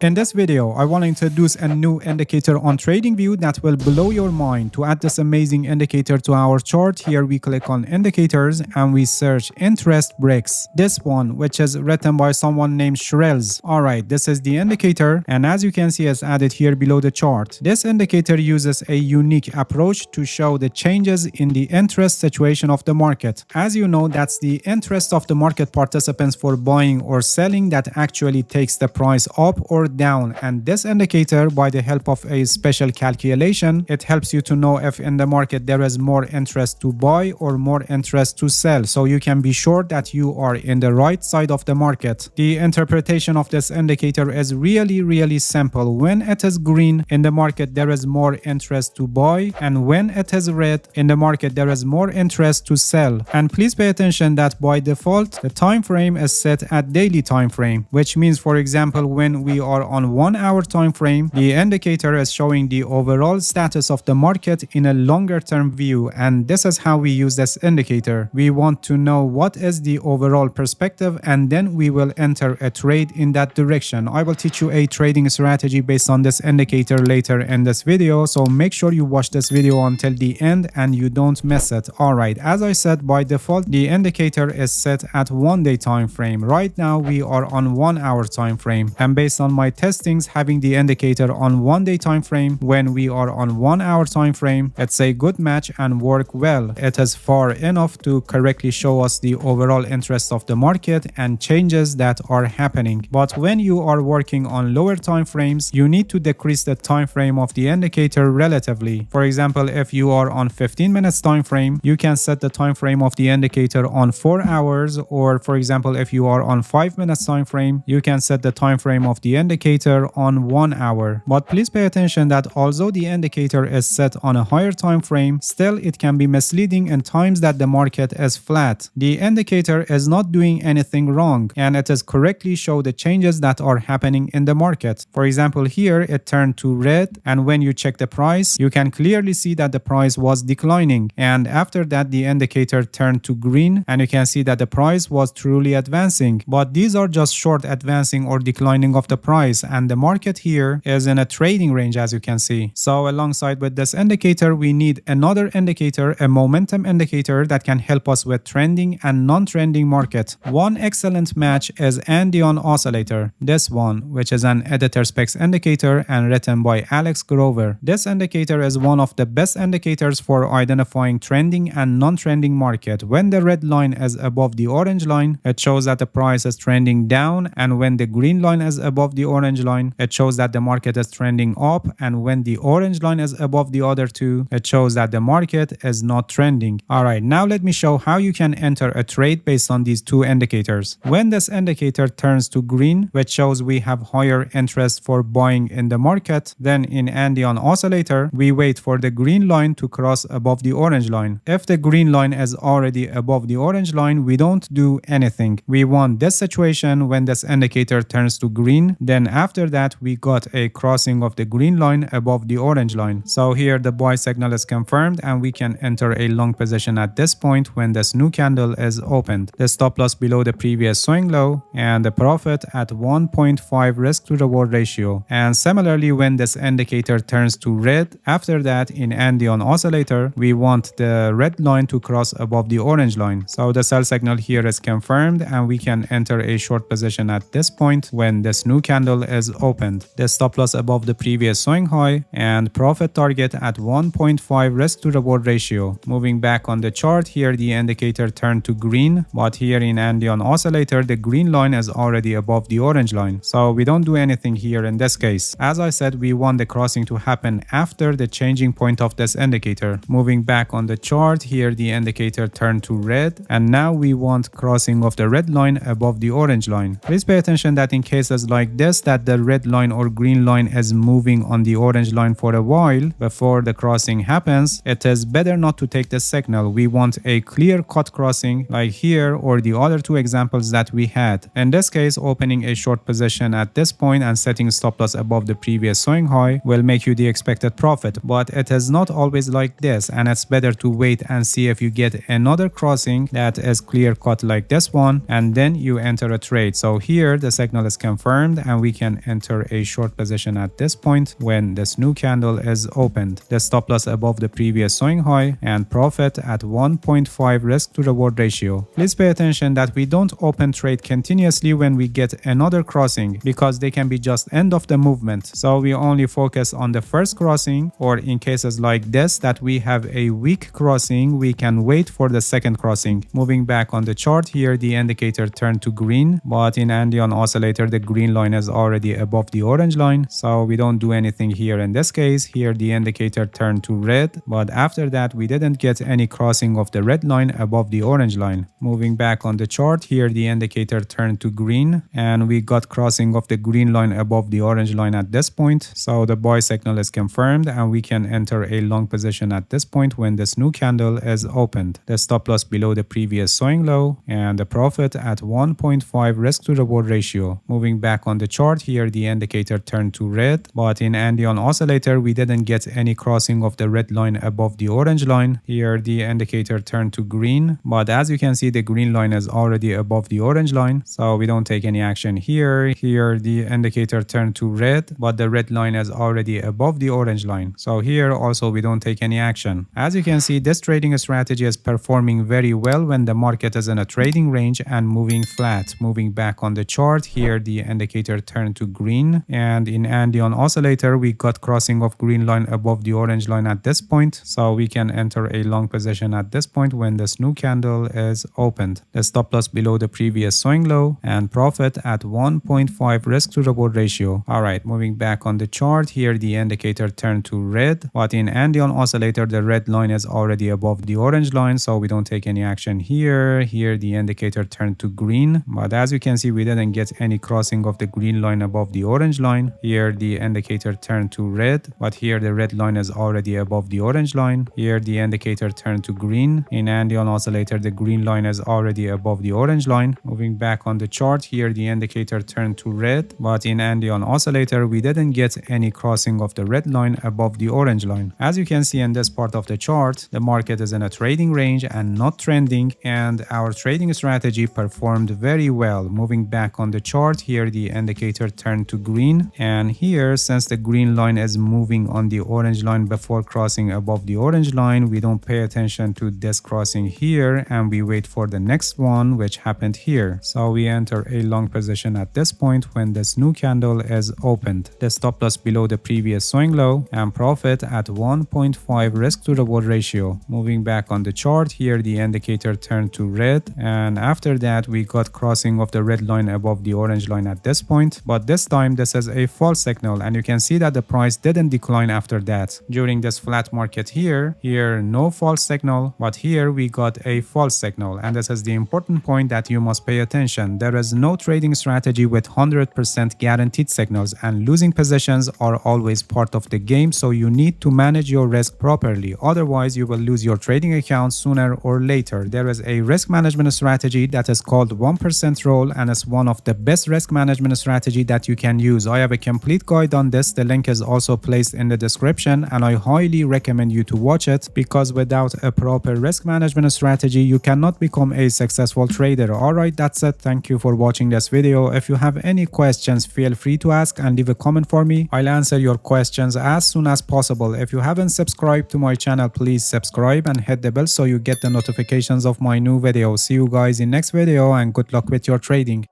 In this video, I want to introduce a new indicator on TradingView that will blow your mind. To add this amazing indicator to our chart, here we click on indicators and we search interest breaks. This one, which is written by someone named Shrells. Alright, this is the indicator, and as you can see, it's added here below the chart. This indicator uses a unique approach to show the changes in the interest situation of the market. As you know, that's the interest of the market participants for buying or selling that actually takes the price up or down, and this indicator, by the help of a special calculation, it helps you to know if in the market there is more interest to buy or more interest to sell, so you can be sure that you are in the right side of the market. The interpretation of this indicator is really simple. When it is green in the market, there is more interest to buy, and when it is red in the market, there is more interest to sell. And please pay attention that by default the time frame is set at daily time frame, which means, for example, when we are on 1 hour time frame, the indicator is showing the overall status of the market in a longer term view. And this is how we use this indicator. We want to know what is the overall perspective, and then we will enter a trade in that direction. I will teach you a trading strategy based on this indicator later in this video, so make sure you watch this video until the end and you don't miss it. Alright, as I said, by default the indicator is set at 1 day time frame. Right now we are on 1 hour time frame, and based on my testings, having the indicator on 1 day time frame when we are on 1 hour time frame, it's a good match and work well. It is far enough to correctly show us the overall interest of the market and changes that are happening. But when you are working on lower time frames, you need to decrease the time frame of the indicator relatively. For example, if you are on 15 minutes time frame, you can set the time frame of the indicator on 4 hours, or for example, if you are on 5 minutes time frame, you can set the time frame of the indicator on 1 hour. But please pay attention that although the indicator is set on a higher time frame, still it can be misleading in times that the market is flat. The indicator is not doing anything wrong, and it is correctly show the changes that are happening in the market. For example, here it turned to red, and when you check the price, you can clearly see that the price was declining, and after that the indicator turned to green, and you can see that the price was truly advancing. But these are just short advancing or declining of the price, and the market here is in a trading range, as you can see. So alongside with this indicator, we need another indicator, a momentum indicator that can help us with trending and non-trending market. One excellent match is Andean oscillator, this one, which is an editor specs indicator and written by Alex Grover. This indicator is one of the best indicators for identifying trending and non-trending market. When the red line is above the orange line, it shows that the price is trending down, and when the green line is above the orange line, it shows that the market is trending up, and when the orange line is above the other two, it shows that the market is not trending. Alright, now let me show how you can enter a trade based on these two indicators. When this indicator turns to green, which shows we have higher interest for buying in the market, then in Andean oscillator, we wait for the green line to cross above the orange line. If the green line is already above the orange line, we don't do anything. We want this situation when this indicator turns to green, then after that we got a crossing of the green line above the orange line. So here the buy signal is confirmed, and we can enter a long position at this point when this new candle is opened. The stop loss below the previous swing low, and the profit at 1.5 risk to reward ratio. And similarly, when this indicator turns to red, after that in Andean oscillator, we want the red line to cross above the orange line. So the sell signal here is confirmed, and we can enter a short position at this point when this new candle is opened. The stop loss above the previous swing high, and profit target at 1.5 risk to reward ratio. Moving back on the chart, here the indicator turned to green, but here in Andean oscillator the green line is already above the orange line, so we don't do anything here in this case. As I said, we want the crossing to happen after the changing point of this indicator. Moving back on the chart, here the indicator turned to red, and now we want crossing of the red line above the orange line. Please pay attention that in cases like this, that the red line or green line is moving on the orange line for a while before the crossing happens, it is better not to take the signal. We want a clear cut crossing like here or the other two examples that we had. In this case, opening a short position at this point and setting stop loss above the previous swing high will make you the expected profit, but it is not always like this, and it's better to wait and see if you get another crossing that is clear cut like this one, and then you enter a trade. So here the signal is confirmed, and we we can enter a short position at this point when this new candle is opened. The stop loss above the previous swing high and profit at 1.5 risk to reward ratio. Please pay attention that we don't open trade continuously when we get another crossing because they can be just end of the movement. So we only focus on the first crossing, or in cases like this that we have a weak crossing, we can wait for the second crossing. Moving back on the chart here, the indicator turned to green, but in Andean oscillator the green line is already above the orange line, so we don't do anything here in this case. Here the indicator turned to red, but after that we didn't get any crossing of the red line above the orange line. Moving back on the chart here, the indicator turned to green and we got crossing of the green line above the orange line at this point, so the buy signal is confirmed and we can enter a long position at this point when this new candle is opened. The stop loss below the previous swing low and the profit at 1.5 risk to reward ratio. Moving back on the chart here, the indicator turned to red, but in Andean oscillator we didn't get any crossing of the red line above the orange line. Here the indicator turned to green, but as you can see the green line is already above the orange line, so we don't take any action here. Here the indicator turned to red, but the red line is already above the orange line, so here also we don't take any action. As you can see, this trading strategy is performing very well when the market is in a trading range and moving flat. Moving back on the chart here, the indicator turned to green and in Andean oscillator we got crossing of green line above the orange line at this point, so we can enter a long position at this point when this new candle is opened. The stop loss below the previous swing low and profit at 1.5 risk to reward ratio. Alright, moving back on the chart here, the indicator turned to red, but in Andean oscillator the red line is already above the orange line, so we don't take any action here. Here the indicator turned to green, but as you can see we didn't get any crossing of the green line above the orange line. Here the indicator turned to red, but here the red line is already above the orange line. Here the indicator turned to green. In Andean oscillator the green line is already above the orange line. Moving back on the chart here, the indicator turned to red, but in Andean oscillator we didn't get any crossing of the red line above the orange line. As you can see in this part of the chart, the market is in a trading range and not trending, and our trading strategy performed very well. Moving back on the chart here, the indicator turned to green, and here since the green line is moving on the orange line before crossing above the orange line, we don't pay attention to this crossing here and we wait for the next one, which happened here. So we enter a long position at this point when this new candle is opened. The stop loss below the previous swing low and profit at 1.5 risk to reward ratio. Moving back on the chart here, the indicator turned to red, and after that we got crossing of the red line above the orange line at this point, but this time this is a false signal and you can see that the price didn't decline after that. During this flat market here no false signal, but here we got a false signal, and this is the important point that you must pay attention. There is no trading strategy with 100% guaranteed signals, and losing positions are always part of the game, so you need to manage your risk properly, otherwise you will lose your trading account sooner or later. There is a risk management strategy that is called 1% rule, and it's one of the best risk management strategy that you can use. I have a complete guide on this. The link is also placed in the description and I highly recommend you to watch it, because without a proper risk management strategy you cannot become a successful trader. Alright, that's it. Thank you for watching this video. If you have any questions, feel free to ask and leave a comment for me. I'll answer your questions as soon as possible. If you haven't subscribed to my channel, please subscribe and hit the bell so you get the notifications of my new videos. See you guys in next video and good luck with your trading.